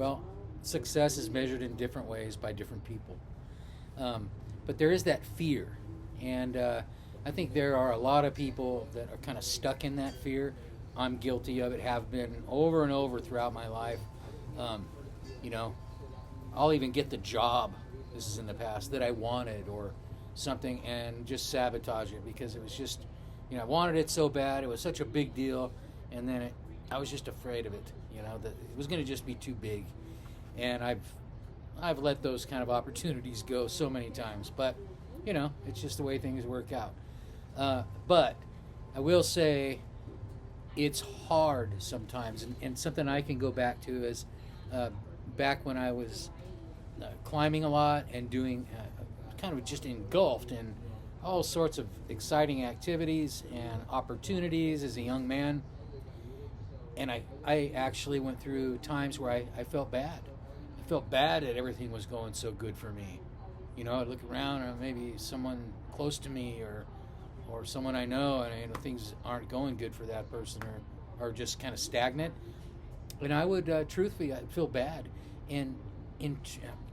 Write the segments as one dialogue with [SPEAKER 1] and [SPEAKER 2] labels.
[SPEAKER 1] Well, success is measured in different ways by different people. But there is that fear. And I think there are a lot of people that are kind of stuck in that fear. I'm guilty of it, have been over and over throughout my life. Um, you know, I'll even get the job, this is in the past, that I wanted or something and just sabotage it because it was just, I wanted it so bad. It was such a big deal. And then I was just afraid of it, that it was going to just be too big. And I've let those kind of opportunities go so many times. But, it's just the way things work out. But I will say it's hard sometimes. And something I can go back to is back when I was climbing a lot and doing kind of just engulfed in all sorts of exciting activities and opportunities as a young man. And I actually went through times where I felt bad. I felt bad that everything was going so good for me. I'd look around, or maybe someone close to me or someone I know, and things aren't going good for that person or just kind of stagnant. And I would, truthfully, I'd feel bad. And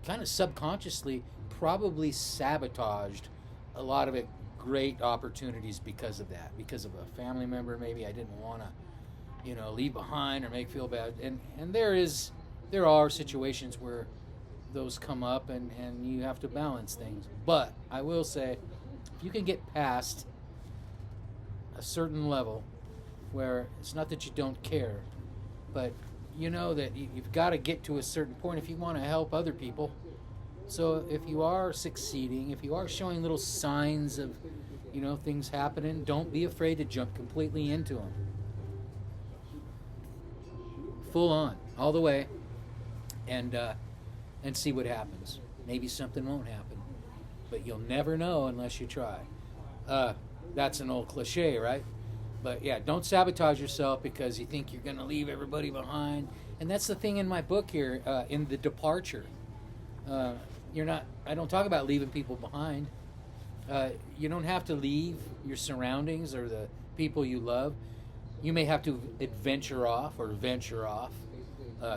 [SPEAKER 1] kind of subconsciously probably sabotaged a lot of great opportunities because of that, because of a family member maybe I didn't want to leave behind or make feel bad. And there are situations where those come up and you have to balance things. But I will say, if you can get past a certain level where it's not that you don't care, but that you've got to get to a certain point if you want to help other people. So if you are succeeding, if you are showing little signs of things happening, don't be afraid to jump completely into them. Full on, all the way, and see what happens. Maybe something won't happen, but you'll never know unless you try. That's an old cliche, right? But yeah, don't sabotage yourself because you think you're going to leave everybody behind. And that's the thing in my book here, in The Departure. I don't talk about leaving people behind. You don't have to leave your surroundings or the people you love. You may have to venture off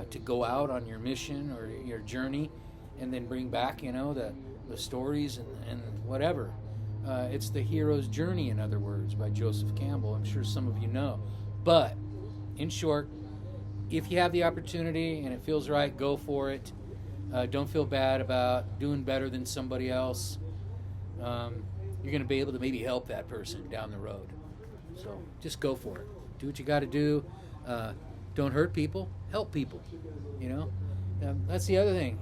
[SPEAKER 1] to go out on your mission or your journey and then bring back, the stories and whatever. It's the hero's journey, in other words, by Joseph Campbell. I'm sure some of you know. But in short, if you have the opportunity and it feels right, go for it. Don't feel bad about doing better than somebody else. You're going to be able to maybe help that person down the road. So just go for it. Do what you got to do. Don't hurt people. Help people. That's the other thing.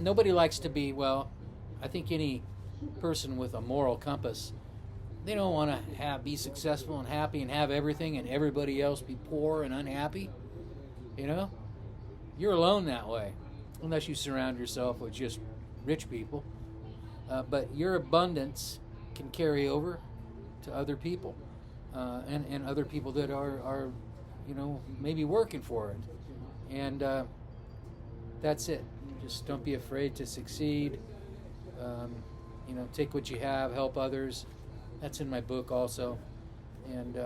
[SPEAKER 1] Nobody likes to be, I think any person with a moral compass, they don't want to be successful and happy and have everything and everybody else be poor and unhappy. You're alone that way, unless you surround yourself with just rich people. But your abundance can carry over to other people, and other people that are maybe working for it. And that's it. Just don't be afraid to succeed. Take what you have, help others. That's in my book also. And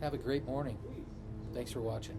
[SPEAKER 1] have a great morning. Thanks for watching.